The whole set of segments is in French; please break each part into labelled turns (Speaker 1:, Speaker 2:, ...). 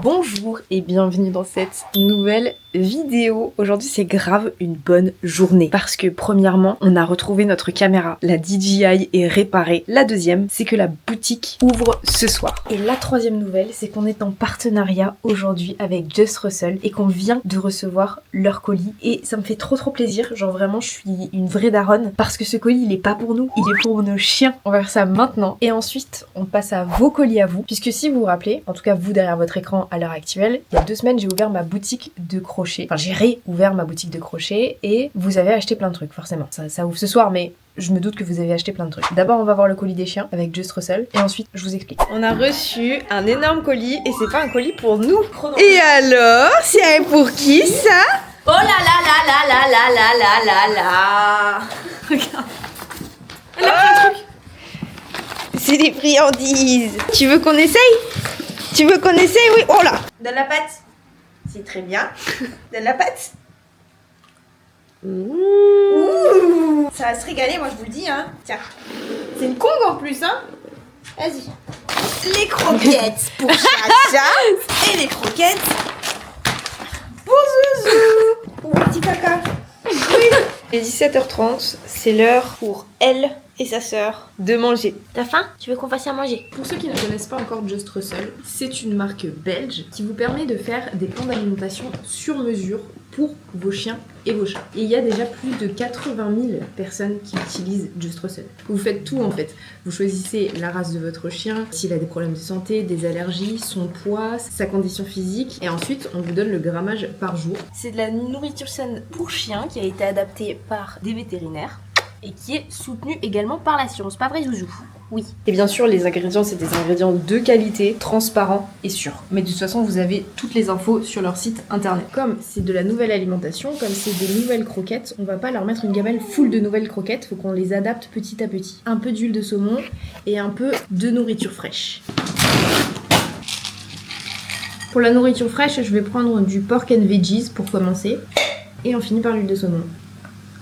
Speaker 1: Bonjour et bienvenue dans cette nouvelle vidéo. Aujourd'hui c'est grave une bonne journée parce que premièrement on a retrouvé notre caméra, la DJI est réparée. La deuxième c'est que la boutique ouvre ce soir. Et la troisième nouvelle c'est qu'on est en partenariat aujourd'hui avec Just Russell et qu'on vient de recevoir leur colis et ça me fait trop plaisir. Genre vraiment je suis une vraie daronne parce que ce colis il est pas pour nous, il est pour nos chiens. On va faire ça maintenant et ensuite on passe à vos colis à vous puisque si vous vous rappelez, en tout cas vous derrière votre écran à l'heure actuelle, il y a 2 semaines j'ai ouvert ma boutique de crochet. Enfin j'ai réouvert ma boutique de crochet et vous avez acheté plein de trucs forcément. Ça ouvre ce soir mais je me doute que vous avez acheté plein de trucs. D'abord on va voir le colis des chiens avec Just Russell et ensuite je vous explique. On a reçu un énorme colis et c'est pas un colis pour nous. Et alors, c'est pour qui ça?
Speaker 2: Oh là là là là là là là là là là.
Speaker 1: Regarde. Elle a pris un truc. C'est des friandises. Tu veux qu'on essaye? Tu veux qu'on essaye? Oui. Oh là.
Speaker 2: Donne la pâte. C'est très bien. Donne la pâte. Ouh. Ça va se régaler, moi je vous le dis, hein. Tiens. C'est une Kong en plus, hein. Vas-y. Les croquettes pour Chacha. Et les croquettes pour Zouzou. Pour mon petit caca.
Speaker 1: Oui. Il est 17h30. C'est l'heure pour elle et sa sœur de manger.
Speaker 2: T'as faim? Tu veux qu'on fasse à manger?
Speaker 1: Pour ceux qui ne connaissent pas encore Just Russell, c'est une marque belge qui vous permet de faire des plans d'alimentation sur mesure pour vos chiens et vos chats. Et il y a déjà plus de 80 000 personnes qui utilisent Just Russell. Vous faites tout en fait. Vous choisissez la race de votre chien, s'il a des problèmes de santé, des allergies, son poids, sa condition physique, et ensuite on vous donne le grammage par jour. C'est de la nourriture saine pour chiens qui a été adaptée par des vétérinaires et qui est soutenue également par l'assurance. Pas vrai, Zouzou? Oui. Et bien sûr, les ingrédients, c'est des ingrédients de qualité, transparents et sûrs. Mais de toute façon, vous avez toutes les infos sur leur site internet. Comme c'est de la nouvelle alimentation, comme c'est des nouvelles croquettes, on va pas leur mettre une gamelle full de nouvelles croquettes, faut qu'on les adapte petit à petit. Un peu d'huile de saumon et un peu de nourriture fraîche. Pour la nourriture fraîche, je vais prendre du pork and veggies pour commencer. Et on finit par l'huile de saumon.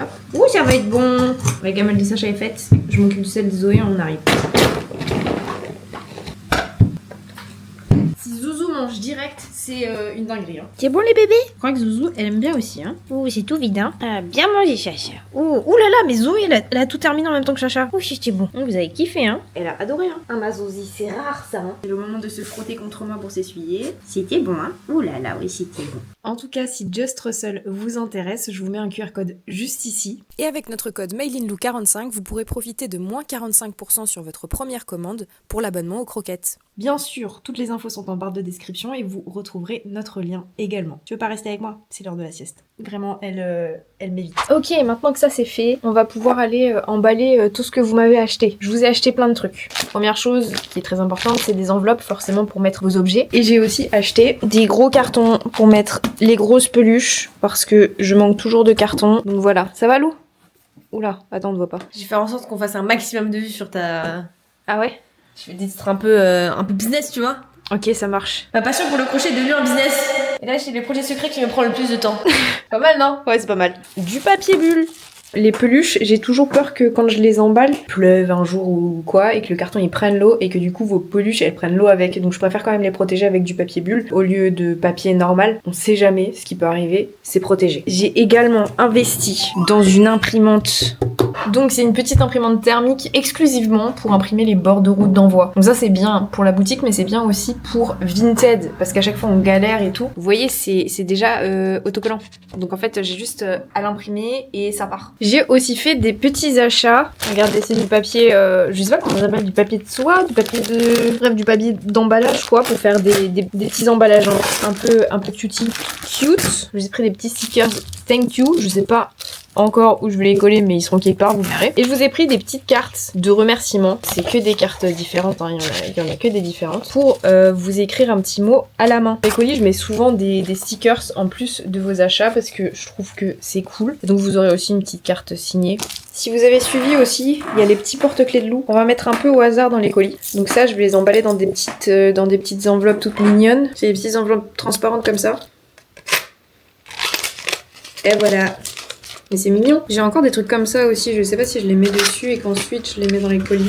Speaker 1: Hop. Ouh, ça va être bon. La gamelle de Sacha est faite. Je m'occupe de celle de Zoé, on arrive. Si Zouzou mange direct, c'est une dinguerie. Hein.
Speaker 2: C'est bon les bébés?
Speaker 1: Je crois que Zouzou, elle aime bien aussi. Hein.
Speaker 2: Ouh, c'est tout vide, hein. Elle a bien mangé, Chacha.
Speaker 1: Ouh là là, mais Zoé, elle a tout terminé en même temps que Chacha.
Speaker 2: Ouh, c'était bon.
Speaker 1: Vous avez kiffé, hein. Elle a adoré, hein. Ah, ma Zosie, c'est rare, ça, hein. C'est le moment de se frotter contre moi pour s'essuyer.
Speaker 2: C'était bon, hein. Ouh là là, oui, c'était bon.
Speaker 1: En tout cas, si Just Russell vous intéresse, je vous mets un QR code juste ici.
Speaker 3: Et avec notre code MAILINLOU45, vous pourrez profiter de moins 45% sur votre première commande pour l'abonnement aux croquettes.
Speaker 1: Bien sûr, toutes les infos sont en barre de description et vous retrouverez notre lien également. Tu veux pas rester avec moi? C'est l'heure de la sieste. Vraiment, elle m'évite. Ok, maintenant que ça c'est fait, on va pouvoir aller emballer tout ce que vous m'avez acheté. Je vous ai acheté plein de trucs. Première chose qui est très importante, c'est des enveloppes forcément pour mettre vos objets. Et j'ai aussi acheté des gros cartons pour mettre les grosses peluches parce que je manque toujours de cartons. Donc voilà, ça va Lou? Oula, attends, on ne voit pas.
Speaker 2: Je vais faire en sorte qu'on fasse un maximum de vues sur ta...
Speaker 1: Ah ouais?
Speaker 2: Je vais des titres un peu business, tu vois.
Speaker 1: Ok, ça marche.
Speaker 2: Ma passion pour le crochet est devenue un business. Et là, c'est le projet secret qui me prend le plus de temps. Pas mal, non?
Speaker 1: Ouais, c'est pas mal. Du papier bulle. Les peluches, j'ai toujours peur que quand je les emballe, pleuve un jour ou quoi, et que le carton il prenne l'eau, et que du coup vos peluches elles prennent l'eau avec. Donc je préfère quand même les protéger avec du papier bulle au lieu de papier normal. On sait jamais ce qui peut arriver, c'est protégé. J'ai également investi dans une imprimante. Donc c'est une petite imprimante thermique exclusivement pour imprimer les bordereaux d'envoi. Donc ça c'est bien pour la boutique mais c'est bien aussi pour Vinted parce qu'à chaque fois on galère et tout. Vous voyez c'est déjà autocollant. Donc en fait j'ai juste à l'imprimer et ça part. J'ai aussi fait des petits achats. Regardez c'est du papier, je sais pas comment ça s'appelle, du papier de soie, du papier de... Bref du papier d'emballage quoi pour faire des petits emballages un peu cutie. Cute. J'ai pris des petits stickers thank you, je sais pas encore où je vais les coller mais ils seront quelque part, vous verrez. Et je vous ai pris des petites cartes de remerciements, c'est que des cartes différentes, hein. Il y en a que des différentes, pour vous écrire un petit mot à la main. Les colis je mets souvent des stickers en plus de vos achats parce que je trouve que c'est cool. Et donc vous aurez aussi une petite carte signée. Si vous avez suivi aussi, il y a les petits porte-clés de loup. On va mettre un peu au hasard dans les colis. Donc ça je vais les emballer dans des petites enveloppes toutes mignonnes. C'est des petites enveloppes transparentes comme ça. Et voilà. Mais c'est mignon. J'ai encore des trucs comme ça aussi, je sais pas si je les mets dessus et qu'ensuite je les mets dans les colis.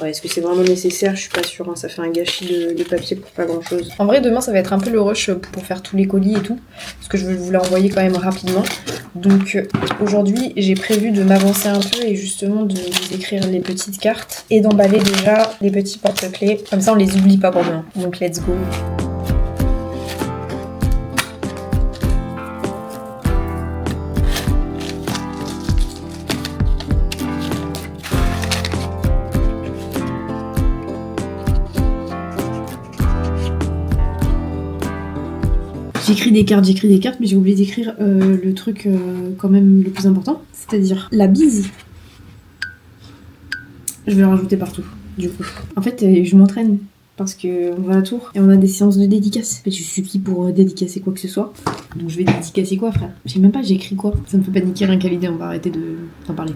Speaker 1: Ouais, est-ce que c'est vraiment nécessaire? Je suis pas sûre, hein. Ça fait un gâchis de papier pour pas grand chose. En vrai, demain ça va être un peu le rush pour faire tous les colis et tout, parce que je veux vous l'envoyer quand même rapidement. Donc aujourd'hui, j'ai prévu de m'avancer un peu et justement de vous écrire les petites cartes et d'emballer déjà les petits porte-clés. Comme ça, on les oublie pas pour demain. Donc let's go. J'écris des cartes, mais j'ai oublié d'écrire le truc quand même le plus important, c'est-à-dire la bise. Je vais le rajouter partout, du coup. En fait, je m'entraîne parce qu'on va à Tours et on a des séances de dédicace. En fait, je suis qui pour dédicacer quoi que ce soit. Donc je vais dédicacer quoi, frère? Je sais même pas, j'ai écrit quoi. Ça me fait paniquer rien qu'à l'idée, on va arrêter d'en parler.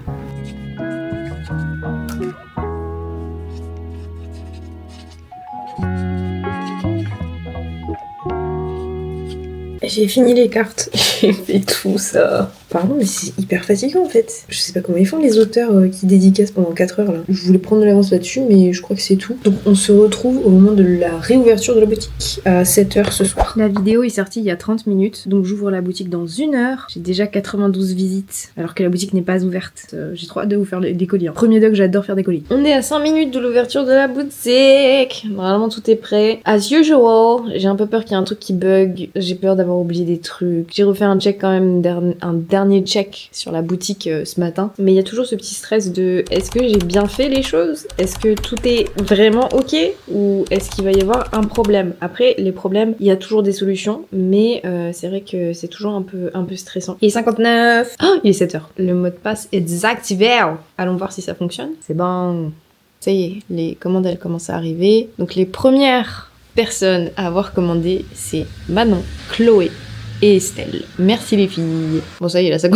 Speaker 1: J'ai fini les cartes, j'ai fait tout ça. Pardon, mais c'est hyper fatigant en fait. Je sais pas comment ils font les auteurs qui dédicacent pendant 4 heures là. Je voulais prendre de l'avance là-dessus, mais je crois que c'est tout. Donc on se retrouve au moment de la réouverture de la boutique à 7h ce soir. La vidéo est sortie il y a 30 minutes, donc j'ouvre la boutique dans 1 heure. J'ai déjà 92 visites, alors que la boutique n'est pas ouverte. J'ai trop hâte de vous faire des colis. Hein. Premier doc, j'adore faire des colis. On est à 5 minutes de l'ouverture de la boutique. Normalement tout est prêt. As usual, j'ai un peu peur qu'il y ait un truc qui bug. J'ai peur d'avoir oublié des trucs. J'ai refait un check quand même, un dernier check sur la boutique ce matin. Mais il y a toujours ce petit stress de est-ce que j'ai bien fait les choses? Est-ce que tout est vraiment ok? Ou est-ce qu'il va y avoir un problème? Après, les problèmes, il y a toujours des solutions, mais c'est vrai que c'est toujours un peu stressant. Il est 59. Oh, il est 7h. Le mot de passe est désactivé. Allons voir si ça fonctionne. C'est bon. Ça y est, les commandes elles commencent à arriver. Donc les premières personnes à avoir commandé, c'est Manon, Chloé et Estelle. Merci les filles. Bon ça y est, là ça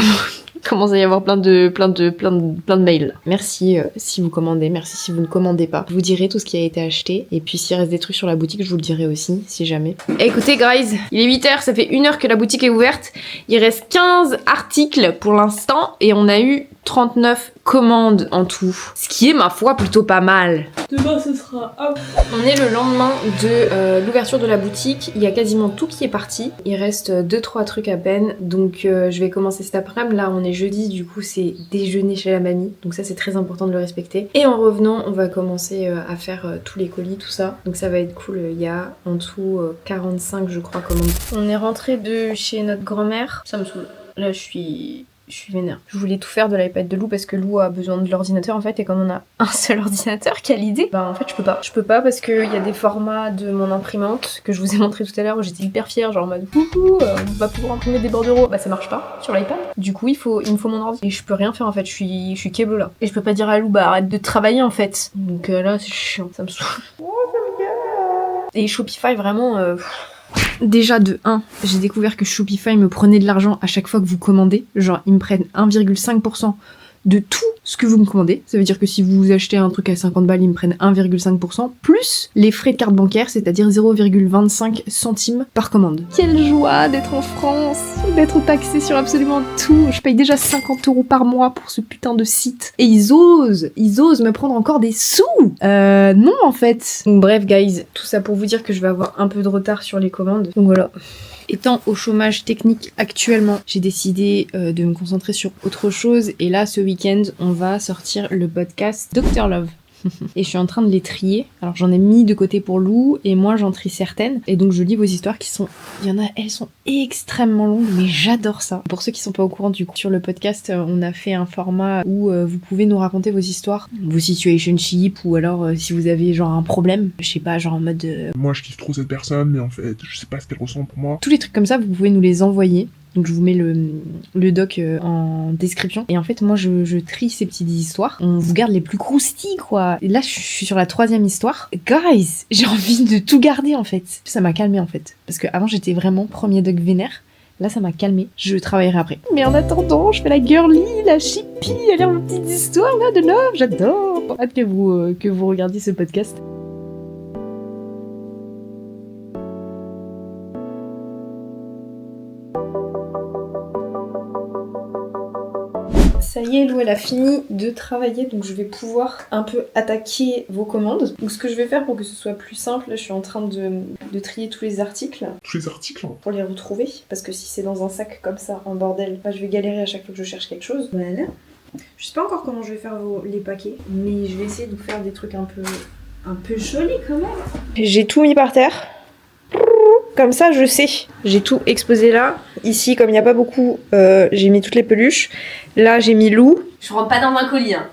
Speaker 1: commence à y avoir plein de mails. Merci si vous commandez, merci si vous ne commandez pas. Je vous dirai tout ce qui a été acheté. Et puis s'il reste des trucs sur la boutique, je vous le dirai aussi, si jamais. Écoutez guys, il est 8h, ça fait 1 heure que la boutique est ouverte. Il reste 15 articles pour l'instant et on a eu 39 commandes en tout. Ce qui est, ma foi, plutôt pas mal. Demain, ce sera up. On est le lendemain de l'ouverture de la boutique. Il y a quasiment tout qui est parti. Il reste 2-3 trucs à peine. Donc, je vais commencer cet après-midi. Là, on est jeudi. Du coup, c'est déjeuner chez la mamie. Donc ça, c'est très important de le respecter. Et en revenant, on va commencer à faire tous les colis, tout ça. Donc ça va être cool. Il y a en tout 45, je crois, commandes. On est rentré de chez notre grand-mère. Ça me saoule. Là, je suis vénère. Je voulais tout faire de l'iPad de Lou parce que Lou a besoin de l'ordinateur en fait, et comme on a un seul ordinateur, quelle idée! Bah en fait je peux pas. Je peux pas parce qu'il y a des formats de mon imprimante que je vous ai montré tout à l'heure où j'étais hyper fière, genre en mode on va pouvoir imprimer des bordereaux. Bah ça marche pas sur l'iPad. Du coup il me faut mon ordi et je peux rien faire en fait, je suis keblo là. Et je peux pas dire à Lou bah arrête de travailler en fait. Donc là c'est chiant, ça me saoule. Et Shopify vraiment... Déjà de 1, j'ai découvert que Shopify me prenait de l'argent à chaque fois que vous commandez. Genre ils me prennent 1,5% de tout ce que vous me commandez. Ça veut dire que si vous achetez un truc à 50 balles, ils me prennent 1,5% plus les frais de carte bancaire, c'est-à-dire 0,25 centimes par commande. Quelle joie d'être en France, d'être taxé sur absolument tout. Je paye déjà 50 € par mois pour ce putain de site. Et ils osent me prendre encore des sous. Non en fait. Donc bref guys, tout ça pour vous dire que je vais avoir un peu de retard sur les commandes. Donc voilà. Étant au chômage technique actuellement, j'ai décidé de me concentrer sur autre chose. Et là, ce week-end, on va sortir le podcast Dr Love. Et je suis en train de les trier. Alors j'en ai mis de côté pour Lou et moi j'en trie certaines. Et donc je lis vos histoires qui sont... Il y en a, elles sont extrêmement longues, mais j'adore ça. Pour ceux qui sont pas au courant du coup, sur le podcast, on a fait un format où vous pouvez nous raconter vos histoires, vos situationships, ou alors si vous avez genre un problème, je sais pas, genre en mode...
Speaker 4: Moi je kiffe trop cette personne, mais en fait je sais pas ce qu'elle ressent pour moi.
Speaker 1: Tous les trucs comme ça, vous pouvez nous les envoyer. Donc je vous mets le doc en description. Et en fait, moi, je trie ces petites histoires. On vous garde les plus croustilles, quoi. Et là, je suis sur la 3e histoire. Guys, j'ai envie de tout garder, en fait. Ça m'a calmée, en fait. Parce qu'avant, j'étais vraiment premier doc vénère. Là, ça m'a calmée. Je travaillerai après. Mais en attendant, je fais la girly, la chippie, aller en petites histoires, là, de love. J'adore. Hâte que vous regardiez ce podcast. Ça y est, Lou, elle a fini de travailler, donc je vais pouvoir un peu attaquer vos commandes. Donc ce que je vais faire pour que ce soit plus simple, là, je suis en train de trier tous les articles
Speaker 4: Tous les articles.
Speaker 1: pour les retrouver. Parce que si c'est dans un sac comme ça, en bordel, je vais galérer à chaque fois que je cherche quelque chose. Voilà. Je sais pas encore comment je vais faire les paquets, mais je vais essayer de vous faire des trucs un peu jolis quand même. J'ai tout mis par terre. Comme ça, je sais. J'ai tout exposé là. Ici, comme il n'y a pas beaucoup, j'ai mis toutes les peluches. Là, j'ai mis Lou.
Speaker 2: Je rentre pas dans un colis, hein.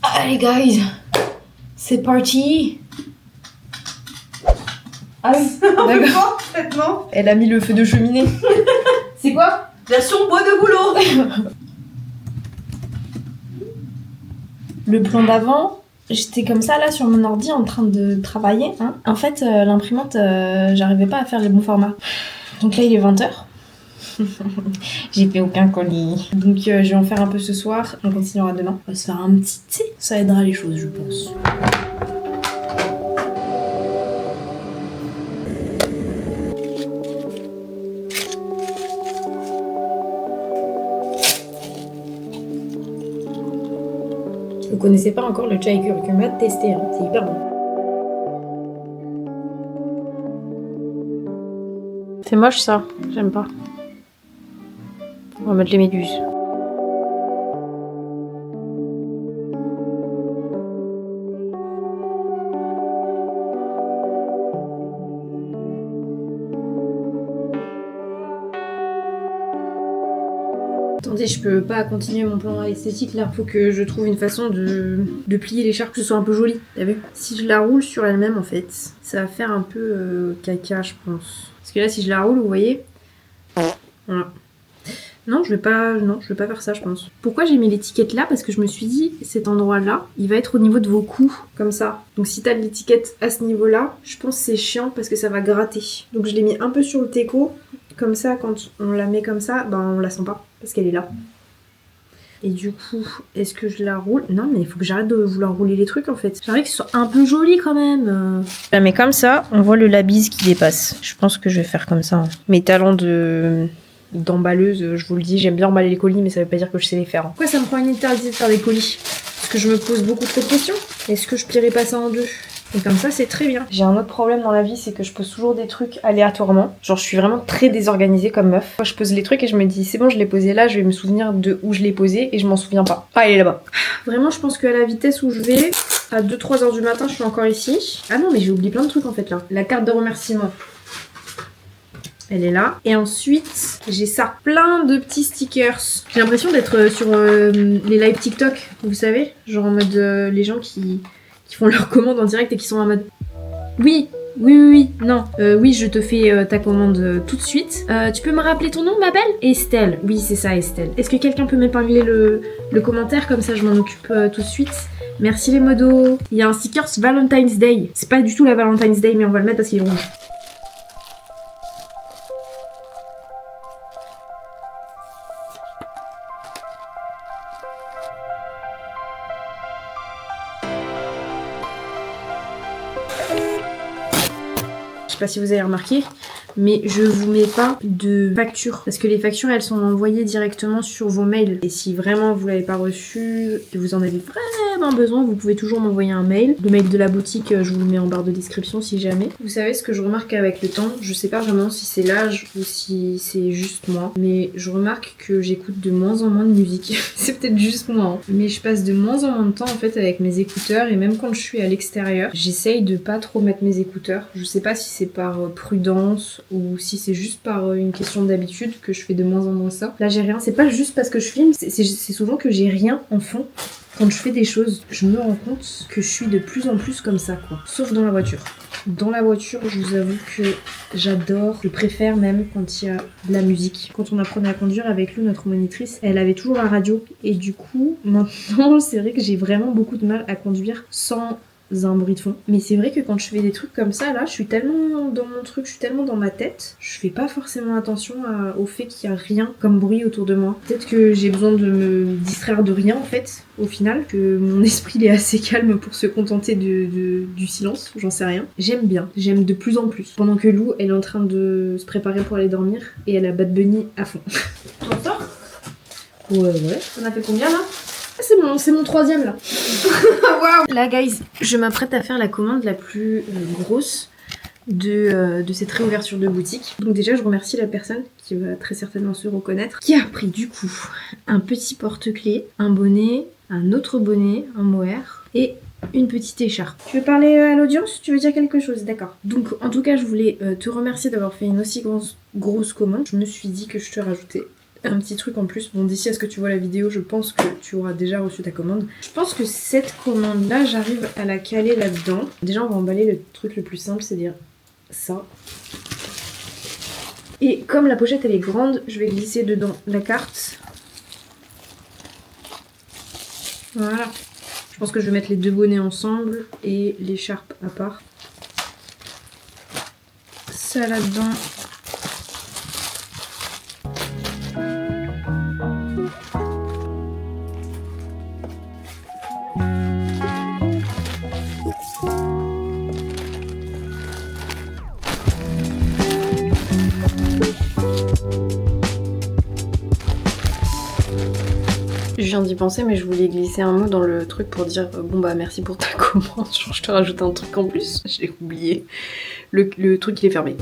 Speaker 1: Allez, guys. C'est parti. Ah oui, d'accord.
Speaker 2: Parfaitement.
Speaker 1: Elle a mis le feu de cheminée.
Speaker 2: C'est quoi? Version bois de boulot.
Speaker 1: Le plan d'avant, j'étais comme ça là sur mon ordi en train de travailler. Hein. En fait, l'imprimante, j'arrivais pas à faire les bons formats. Donc là, il est 20h. J'ai fait aucun colis. Donc je vais en faire un peu ce soir. On continuera demain. On va se faire un petit thé. Ça aidera les choses, je pense. Vous connaissez pas encore le chai curcuma, testez, hein. C'est hyper bon. C'est moche ça, j'aime pas. On va mettre les méduses. Attendez, je peux pas continuer mon plan esthétique là, faut que je trouve une façon de plier l'écharpe que ce soit un peu joli, t'as vu? Si je la roule sur elle-même en fait, ça va faire un peu caca je pense. Parce que là si je la roule, vous voyez, voilà. Non, je vais pas faire ça je pense. Pourquoi j'ai mis l'étiquette là? Parce que je me suis dit, cet endroit là, il va être au niveau de vos coups, comme ça. Donc si t'as l'étiquette à ce niveau là, je pense que c'est chiant parce que ça va gratter. Donc je l'ai mis un peu sur le teco. Comme ça, quand on la met comme ça, ben on la sent pas, parce qu'elle est là. Et du coup, est-ce que je la roule? Non, mais il faut que j'arrête de vouloir rouler les trucs en fait. J'aimerais que ce soit un peu joli quand même. Je la mets comme ça, on voit le labise qui dépasse. Je pense que je vais faire comme ça. Hein. Mes talents d'emballeuse, je vous le dis, j'aime bien emballer les colis, mais ça veut pas dire que je sais les faire. Hein. Pourquoi ça me prend une éternité de faire des colis? Parce que je me pose beaucoup trop de questions. Est-ce que je plierais pas ça en deux? Et comme ça, c'est très bien. J'ai un autre problème dans la vie, c'est que je pose toujours des trucs aléatoirement. Genre, je suis vraiment très désorganisée comme meuf. Moi, je pose les trucs et je me dis, c'est bon, je l'ai posé là, je vais me souvenir de où je l'ai posé et je m'en souviens pas. Ah, elle est là-bas. Vraiment, je pense qu'à la vitesse où je vais, à 2-3 heures du matin, je suis encore ici. Ah non, mais j'ai oublié plein de trucs en fait là. La carte de remerciement. Elle est là. Et ensuite, j'ai ça. Plein de petits stickers. J'ai l'impression d'être sur les live TikTok, vous savez. Genre en mode les gens qui font leur commande en direct et qui sont en mode oui, non, oui, je te fais ta commande tout de suite. Tu peux me rappeler ton nom, ma belle? Estelle. Oui, c'est ça, Estelle. Est-ce que quelqu'un peut m'épingler le commentaire? Comme ça, je m'en occupe tout de suite. Merci les modos. Il y a un sticker Valentine's Day. C'est pas du tout la Valentine's Day, mais on va le mettre parce qu'il est rouge. Je sais pas si vous avez remarqué, mais je vous mets pas de facture parce que les factures elles sont envoyées directement sur vos mails. Et si vraiment vous l'avez pas reçu et vous en avez vraiment besoin, vous pouvez toujours m'envoyer un mail. Le mail de la boutique, je vous le mets en barre de description si jamais. Vous savez ce que je remarque avec le temps, je sais pas vraiment si c'est l'âge ou si c'est juste moi, mais je remarque que j'écoute de moins en moins de musique. C'est peut-être juste moi, hein. Mais je passe de moins en moins de temps en fait avec mes écouteurs et même quand je suis à l'extérieur, j'essaye de pas trop mettre mes écouteurs. Je sais pas si c'est par prudence ou si c'est juste par une question d'habitude que je fais de moins en moins ça. Là j'ai rien, c'est pas juste parce que je filme, c'est souvent que j'ai rien en fond. Quand je fais des choses, je me rends compte que je suis de plus en plus comme ça quoi. Sauf dans la voiture. Dans la voiture, je vous avoue que j'adore, je préfère même quand il y a de la musique. Quand on apprenait à conduire avec Lou, notre monitrice, elle avait toujours la radio. Et du coup, maintenant, c'est vrai que j'ai vraiment beaucoup de mal à conduire sans un bruit de fond. Mais c'est vrai que quand je fais des trucs comme ça, là, je suis tellement dans mon truc, je suis tellement dans ma tête, je fais pas forcément attention au fait qu'il y a rien comme bruit autour de moi. Peut-être que j'ai besoin de me distraire de rien en fait, au final, que mon esprit il est assez calme pour se contenter du silence, j'en sais rien. J'aime bien, j'aime de plus en plus. Pendant que Lou, elle est en train de se préparer pour aller dormir et elle a Bad Bunny à fond. T'entends? Ouais.
Speaker 2: On a fait combien là?
Speaker 1: C'est mon troisième là.
Speaker 2: Waouh!
Speaker 1: Là, guys, je m'apprête à faire la commande la plus grosse de cette réouverture de boutique. Donc déjà, je remercie la personne qui va très certainement se reconnaître, qui a pris du coup un petit porte-clés, un bonnet, un autre bonnet, un mohair et une petite écharpe. Tu veux parler à l'audience? Tu veux dire quelque chose? D'accord. Donc en tout cas, je voulais te remercier d'avoir fait une aussi grosse commande. Je me suis dit que je te rajoutais un petit truc en plus. Bon, d'ici à ce que tu vois la vidéo, je pense que tu auras déjà reçu ta commande. Je pense que cette commande là, j'arrive à la caler là-dedans. Déjà, on va emballer le truc le plus simple, c'est-à-dire ça. Et comme la pochette elle est grande, je vais glisser dedans la carte. Voilà. Je pense que je vais mettre les deux bonnets ensemble et l'écharpe à part. Ça là-dedans. Je viens d'y penser, mais je voulais glisser un mot dans le truc pour dire bon bah merci pour ta commande, genre je te rajoute un truc en plus. J'ai oublié. Le truc il est fermé.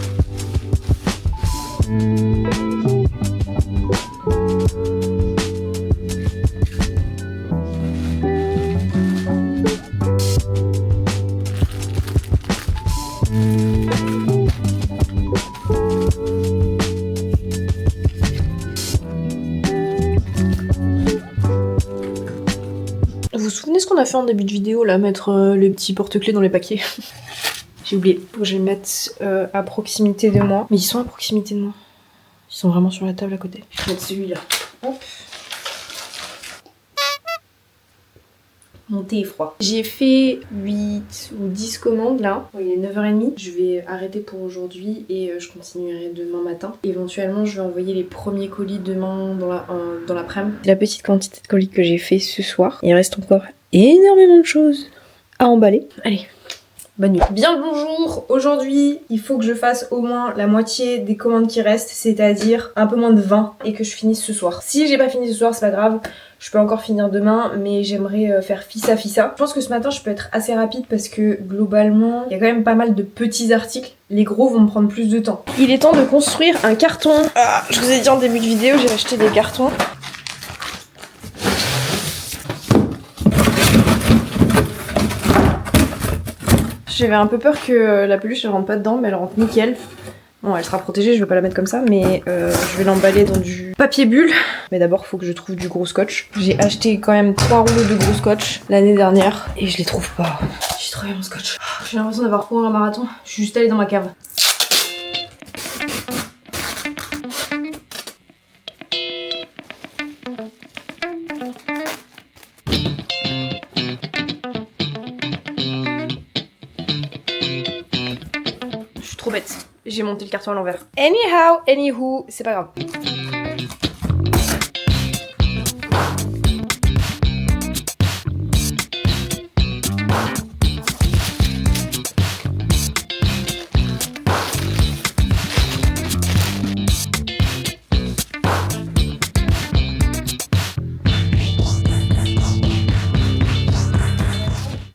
Speaker 1: Vous vous souvenez ce qu'on a fait en début de vidéo là, mettre les petits porte-clés dans les paquets? J'ai oublié. Faut que je les mette à proximité de moi. Mais ils sont à proximité de moi. Ils sont vraiment sur la table à côté. Je vais mettre celui-là. Hop. Mon thé est froid. J'ai fait 8 ou 10 commandes là. Il est 9h30. Je vais arrêter pour aujourd'hui et je continuerai demain matin. Éventuellement, je vais envoyer les premiers colis demain dans l'après-midi. La petite quantité de colis que j'ai fait ce soir. Il reste encore énormément de choses à emballer. Allez. Bonne nuit. Bien le bonjour. Aujourd'hui, il faut que je fasse au moins la moitié des commandes qui restent, c'est-à-dire un peu moins de 20 et que je finisse ce soir. Si j'ai pas fini ce soir, c'est pas grave. Je peux encore finir demain, mais j'aimerais faire fissa. Je pense que ce matin, je peux être assez rapide parce que globalement, il y a quand même pas mal de petits articles. Les gros vont me prendre plus de temps. Il est temps de construire un carton. Ah, je vous ai dit en début de vidéo, j'ai acheté des cartons. J'avais un peu peur que la peluche elle rentre pas dedans, mais elle rentre nickel. Bon, elle sera protégée, je vais pas la mettre comme ça, mais je vais l'emballer dans du papier bulle. Mais d'abord, faut que je trouve du gros scotch. J'ai acheté quand même 3 rouleaux de gros scotch l'année dernière et je les trouve pas. J'ai trouvé mon scotch. J'ai l'impression d'avoir couru un marathon. Je suis juste allée dans ma cave. Trop bête. J'ai monté le carton à l'envers. Anywho, c'est pas grave.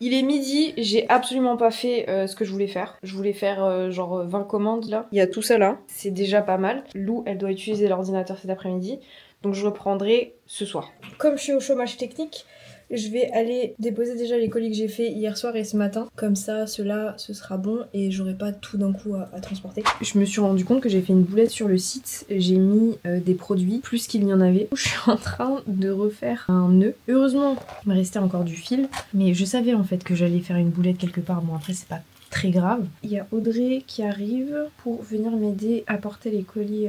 Speaker 1: Il est midi, j'ai absolument pas fait ce que je voulais faire. Je voulais faire genre 20 commandes là. Il y a tout ça là, c'est déjà pas mal. Lou, elle doit utiliser l'ordinateur cet après-midi, donc je reprendrai ce soir. Comme je suis au chômage technique, je vais aller déposer déjà les colis que j'ai fait hier soir et ce matin. Comme ça, cela, ce sera bon et j'aurai pas tout d'un coup à transporter. Je me suis rendu compte que j'ai fait une boulette sur le site. J'ai mis des produits, plus qu'il y en avait. Je suis en train de refaire un nœud. Heureusement, il me restait encore du fil. Mais je savais en fait que j'allais faire une boulette quelque part. Bon, après, c'est pas très grave. Il y a Audrey qui arrive pour venir m'aider à porter les colis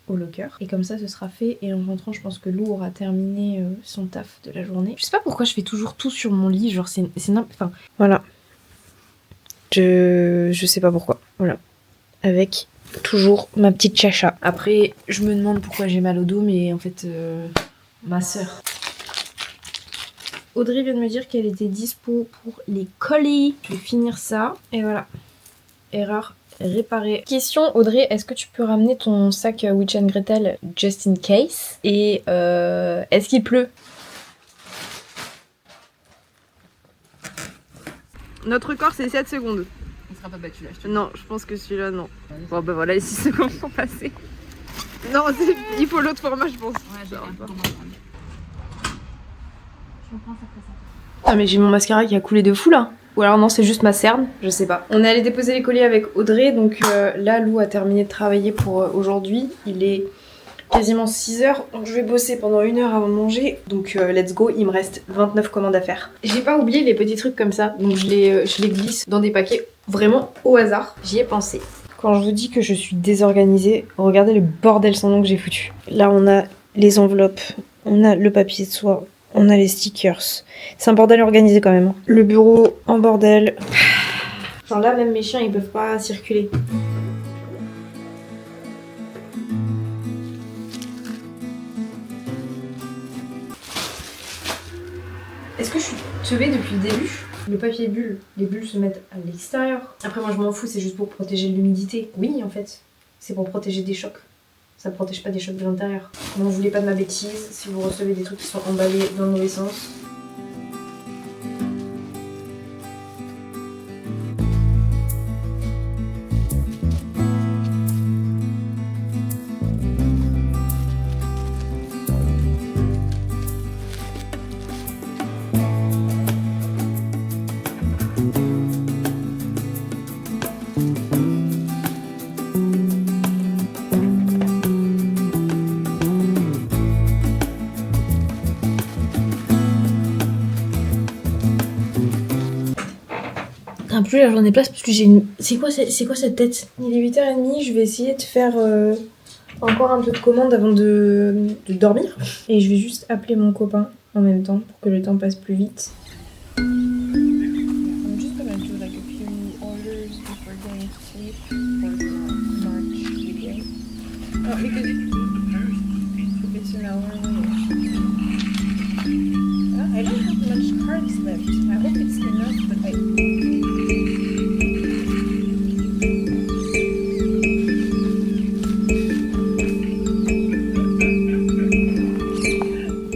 Speaker 1: au locker. Et comme ça, ce sera fait. Et en rentrant, je pense que Lou aura terminé son taf de la journée. Je sais pas pourquoi je fais toujours tout sur mon lit. Genre, c'est enfin, voilà. Je sais pas pourquoi. Voilà. Avec toujours ma petite chacha. Après, je me demande pourquoi j'ai mal au dos, mais en fait, ma sœur. Audrey vient de me dire qu'elle était dispo pour les colis. Je vais finir ça. Et voilà. Erreur réparer. Question Audrey, est-ce que tu peux ramener ton sac Witch and Gretel just in case? Et est-ce qu'il pleut? Notre record c'est 7 secondes.
Speaker 5: On sera pas battu là, je te
Speaker 1: Non, je pense que celui-là non. Bon bah voilà, les 6 secondes sont passées. Non, il faut l'autre format je pense.
Speaker 5: Ouais, j'ai un format.
Speaker 1: Ah mais j'ai mon mascara qui a coulé de fou là. Ou alors non, c'est juste ma cerne, je sais pas. On est allé déposer les colis avec Audrey, donc là Lou a terminé de travailler pour aujourd'hui. Il est quasiment 6h, donc je vais bosser pendant 1 heure avant de manger. Donc let's go, il me reste 29 commandes à faire. J'ai pas oublié les petits trucs comme ça, donc je les glisse dans des paquets vraiment au hasard. J'y ai pensé. Quand je vous dis que je suis désorganisée, regardez le bordel sans nom que j'ai foutu. Là on a les enveloppes, on a le papier de soie, on a les stickers. C'est un bordel organisé quand même. Le bureau en bordel. Genre là même mes chiens ils peuvent pas circuler. Est-ce que je suis teubée depuis le début? Le papier bulle, les bulles se mettent à l'extérieur. Après moi je m'en fous, c'est juste pour protéger l'humidité. Oui en fait, c'est pour protéger des chocs. Ça protège pas des chocs de l'intérieur. N'en voulez pas de ma bêtise, si vous recevez des trucs qui sont emballés dans le mauvais sens. Plus la journée place parce que j'ai une... C'est quoi cette tête? Il est 8h30, je vais essayer de faire encore un peu de commande avant de dormir. Et je vais juste appeler mon copain en même temps pour que le temps passe plus vite. I'm just gonna do like a few orders before going to sleep for the March video. Oh, because if it's an hour I don't have much cards left. I hope it's enough, but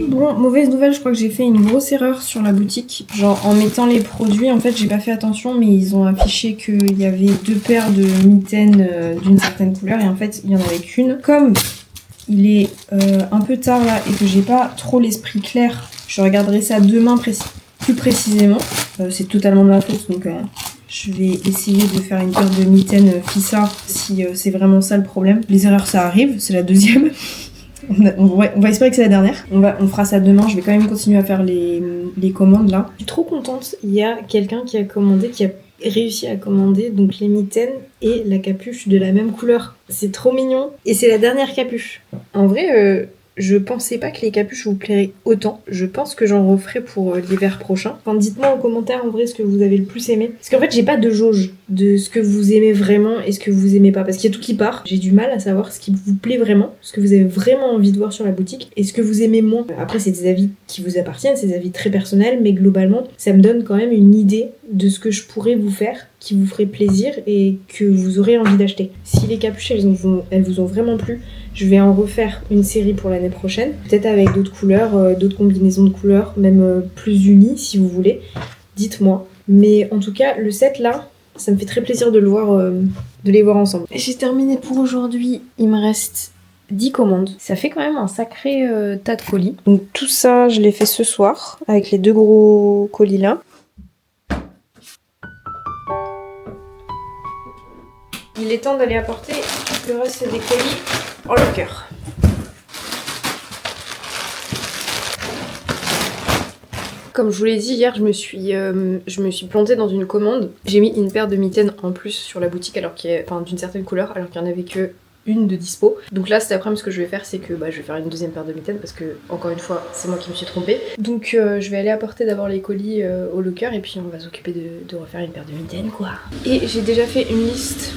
Speaker 1: Bon, mauvaise nouvelle, je crois que j'ai fait une grosse erreur sur la boutique. Genre en mettant les produits, en fait j'ai pas fait attention, mais ils ont affiché qu'il y avait 2 paires de mitaines d'une certaine couleur et en fait il y en avait qu'une. Comme il est un peu tard là et que j'ai pas trop l'esprit clair, je regarderai ça demain plus précisément. C'est totalement de ma faute donc je vais essayer de faire une paire de mitaines Fissa si c'est vraiment ça le problème. Les erreurs ça arrive, c'est la deuxième. On va espérer que c'est la dernière. On fera ça demain. Je vais quand même continuer à faire les commandes là. Je suis trop contente. Il y a quelqu'un qui a commandé, qui a réussi à commander donc les mitaines et la capuche de la même couleur. C'est trop mignon. Et c'est la dernière capuche. En vrai, je pensais pas que les capuches vous plairaient autant. Je pense que j'en referai pour l'hiver prochain. Enfin, dites-moi en commentaire en vrai ce que vous avez le plus aimé. Parce qu'en fait, j'ai pas de jauge de ce que vous aimez vraiment et ce que vous aimez pas. Parce qu'il y a tout qui part. J'ai du mal à savoir ce qui vous plaît vraiment, ce que vous avez vraiment envie de voir sur la boutique et ce que vous aimez moins. Après, c'est des avis qui vous appartiennent, c'est des avis très personnels, mais globalement, ça me donne quand même une idée de ce que je pourrais vous faire, qui vous ferait plaisir et que vous aurez envie d'acheter. Si les capuches, elles vous ont vraiment plu, je vais en refaire une série pour l'année prochaine, peut-être avec d'autres couleurs, d'autres combinaisons de couleurs, même plus unies si vous voulez. Dites-moi. Mais en tout cas, le set là, ça me fait très plaisir de les voir ensemble. J'ai terminé pour aujourd'hui. Il me reste 10 commandes. Ça fait quand même un sacré tas de colis. Donc tout ça, je l'ai fait ce soir avec les 2 gros colis là. Il est temps d'aller apporter le reste des colis en locker. Comme je vous l'ai dit hier, je me suis plantée dans une commande. J'ai mis une paire de mitaines en plus sur la boutique d'une certaine couleur alors qu'il n'y en avait que une de dispo. Donc là cet après-midi ce que je vais faire c'est que je vais faire une deuxième paire de mitaines parce que encore une fois c'est moi qui me suis trompée. Donc je vais aller apporter d'abord les colis au locker et puis on va s'occuper de refaire une paire de mitaines quoi. Et j'ai déjà fait une liste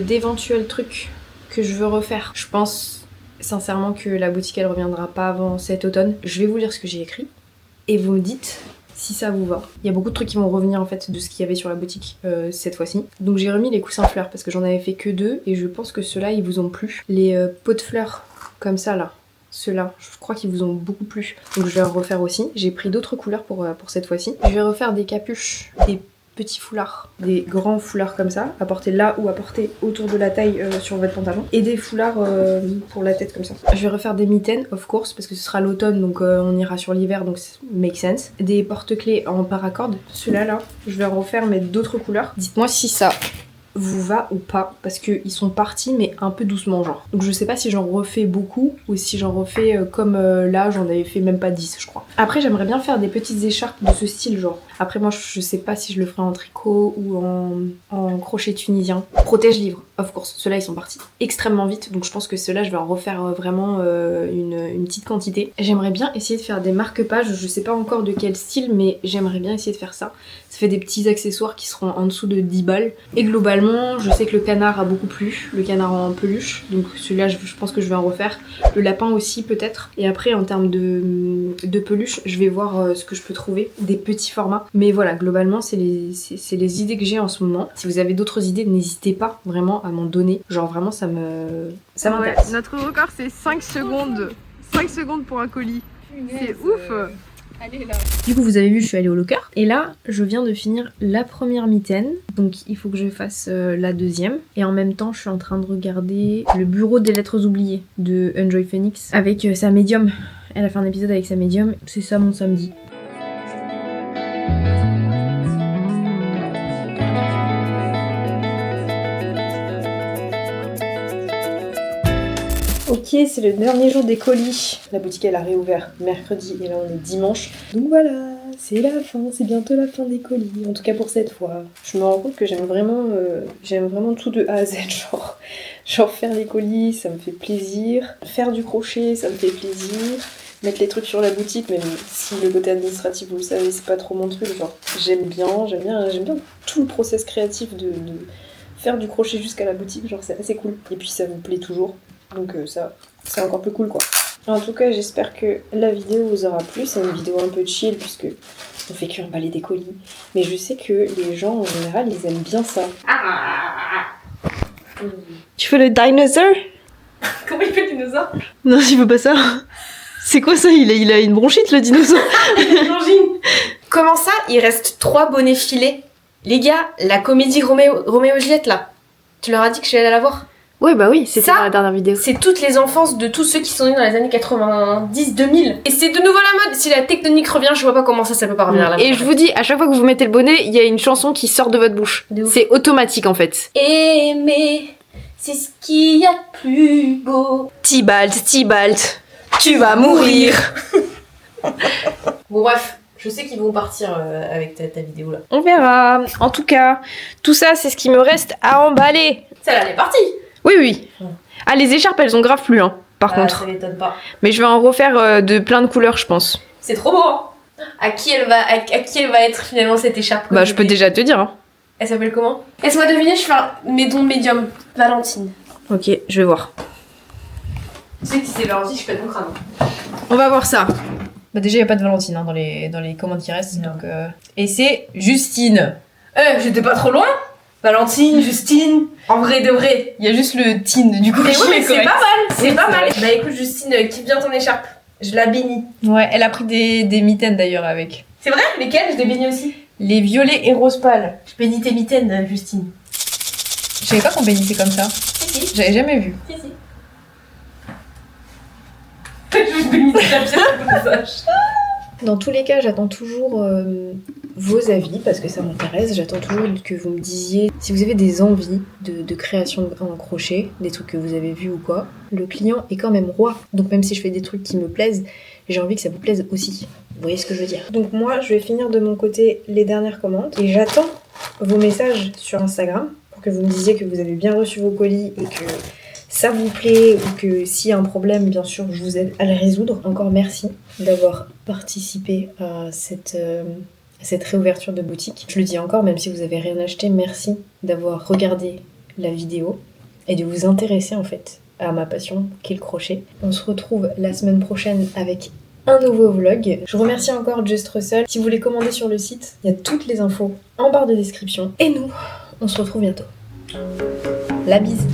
Speaker 1: d'éventuels trucs que je veux refaire. Je pense sincèrement que la boutique elle reviendra pas avant cet automne. Je vais vous lire ce que j'ai écrit et vous me dites si ça vous va. Il y a beaucoup de trucs qui vont revenir en fait de ce qu'il y avait sur la boutique cette fois-ci. Donc j'ai remis les coussins fleurs parce que j'en avais fait que 2 et je pense que ceux-là ils vous ont plu. Les pots de fleurs comme ça là, ceux-là, je crois qu'ils vous ont beaucoup plu. Donc je vais en refaire aussi. J'ai pris d'autres couleurs pour cette fois-ci. Je vais refaire des capuches, des petits foulards, des grands foulards comme ça, à porter là ou à porter autour de la taille sur votre pantalon, et des foulards pour la tête comme ça. Je vais refaire des mitaines, of course, parce que ce sera l'automne, donc on ira sur l'hiver, donc make sense. Des porte-clés en paracorde, ceux-là là, je vais en refaire mais d'autres couleurs. Dites-moi si ça vous va ou pas, parce qu'ils sont partis mais un peu doucement genre. Donc je sais pas si j'en refais beaucoup ou si j'en refais comme là j'en avais fait même pas 10 je crois. Après j'aimerais bien faire des petites écharpes de ce style genre. Après moi je sais pas si je le ferai en tricot ou en crochet tunisien. Protège livre, of course, ceux-là ils sont partis extrêmement vite donc je pense que ceux-là je vais en refaire vraiment une petite quantité. J'aimerais bien essayer de faire des marque-pages, je sais pas encore de quel style mais j'aimerais bien essayer de faire ça. Ça fait des petits accessoires qui seront en dessous de 10 balles et globalement je sais que le canard a beaucoup plu, le canard en peluche, donc celui-là je pense que je vais en refaire. Le lapin aussi peut-être. Et après en termes de peluche, je vais voir ce que je peux trouver, des petits formats. Mais voilà, globalement c'est les idées que j'ai en ce moment. Si vous avez d'autres idées, n'hésitez pas vraiment à m'en donner. Genre vraiment ça m'intéresse.
Speaker 5: Notre record c'est 5 secondes. 5 secondes pour un colis. C'est ouf.
Speaker 2: Allez là.
Speaker 1: Du coup vous avez vu je suis allée au locker et là je viens de finir la première mitaine donc il faut que je fasse la deuxième et en même temps je suis en train de regarder le bureau des lettres oubliées de Enjoy Phoenix avec sa médium. Elle a fait un épisode avec sa médium, c'est ça mon samedi. Ok, c'est le dernier jour des colis. La boutique elle a réouvert mercredi et là on est dimanche. Donc voilà, c'est la fin, c'est bientôt la fin des colis, en tout cas pour cette fois. Je me rends compte que j'aime vraiment tout de A à Z, genre faire les colis, ça me fait plaisir. Faire du crochet, ça me fait plaisir. Mettre les trucs sur la boutique, même si le côté administratif, vous le savez, c'est pas trop mon truc, genre j'aime bien tout le process créatif de faire du crochet jusqu'à la boutique, genre c'est assez cool. Et puis ça vous plaît toujours. Donc ça, c'est encore plus cool quoi. En tout cas, j'espère que la vidéo vous aura plu. C'est une vidéo un peu chill puisque on fait que emballer des colis. Mais je sais que les gens en général, ils aiment bien ça. Tu fais le dinosaure?
Speaker 2: Comment il fait le dinosaure?
Speaker 1: Non, il veut pas ça. C'est quoi ça? Il a une bronchite le dinosaure.
Speaker 2: Comment ça? Il reste 3 bonnets filés. Les gars, la comédie Roméo Juliette là. Tu leur as dit que je suis allée la voir?
Speaker 1: Ouais bah oui, c'était
Speaker 2: Ça,
Speaker 1: dans la dernière vidéo.
Speaker 2: C'est toutes les enfances de tous ceux qui sont nés dans les années 90-2000. Et c'est de nouveau la mode. Si la technique revient, je vois pas comment ça peut pas revenir là.
Speaker 1: Et je vous dis, à chaque fois que vous mettez le bonnet, il y a une chanson qui sort de votre bouche. C'est automatique en fait.
Speaker 2: Aimer, c'est ce qu'il y a de plus beau.
Speaker 1: Tibalt, tu vas mourir.
Speaker 2: Bon bref, je sais qu'ils vont partir avec ta vidéo là.
Speaker 1: On verra. En tout cas, tout ça, c'est ce qui me reste à emballer.
Speaker 2: Celle-là, elle est partie.
Speaker 1: Oui. Ah, les écharpes, elles ont grave plu, hein, par contre.
Speaker 2: Ça m'étonne pas.
Speaker 1: Mais je vais en refaire de plein de couleurs, je pense.
Speaker 2: C'est trop beau, hein. À qui elle va être finalement cette écharpe?
Speaker 1: Bah, je peux déjà te dire, hein.
Speaker 2: Elle s'appelle comment? Laisse-moi deviner, je fais un dons médium. Valentine.
Speaker 1: Ok, je vais voir.
Speaker 2: Tu sais que si c'est Valentine, je fais ton crâne.
Speaker 1: On va voir ça. Bah, déjà, il n'y a pas de Valentine hein, dans les commandes qui restent. Donc, et c'est Justine.
Speaker 2: J'étais pas trop loin. Valentine, Justine, en vrai de vrai.
Speaker 1: Il y a juste le tin, du coup.
Speaker 2: Mais oui, mais c'est pas mal, c'est
Speaker 1: Oui,
Speaker 2: pas
Speaker 1: c'est
Speaker 2: mal.
Speaker 1: vrai.
Speaker 2: Bah écoute, Justine, kiffe bien ton écharpe. Je la bénis.
Speaker 1: Ouais, elle a pris des mitaines d'ailleurs avec.
Speaker 2: C'est vrai? Lesquelles? Je les bénis aussi.
Speaker 1: Les violets et rose pâle.
Speaker 2: Je bénis tes mitaines, Justine.
Speaker 1: Je savais pas qu'on bénissait comme ça.
Speaker 2: Si.
Speaker 1: J'avais jamais vu.
Speaker 2: Si. Je bénis ta pièce.
Speaker 1: Dans tous les cas, j'attends toujours vos avis parce que ça m'intéresse. J'attends toujours que vous me disiez si vous avez des envies de création en crochet, des trucs que vous avez vus ou quoi. Le client est quand même roi. Donc même si je fais des trucs qui me plaisent, j'ai envie que ça vous plaise aussi. Vous voyez ce que je veux dire? Donc moi, je vais finir de mon côté les dernières commandes et j'attends vos messages sur Instagram pour que vous me disiez que vous avez bien reçu vos colis et que ça vous plaît ou que s'il y a un problème, bien sûr, je vous aide à le résoudre. Encore merci d'avoir participé à cette réouverture de boutique. Je le dis encore, même si vous avez rien acheté, merci d'avoir regardé la vidéo et de vous intéresser en fait à ma passion qui est le crochet. On se retrouve la semaine prochaine avec un nouveau vlog. Je remercie encore Just Russell. Si vous voulez commander sur le site, il y a toutes les infos en barre de description. Et nous, on se retrouve bientôt. La bise.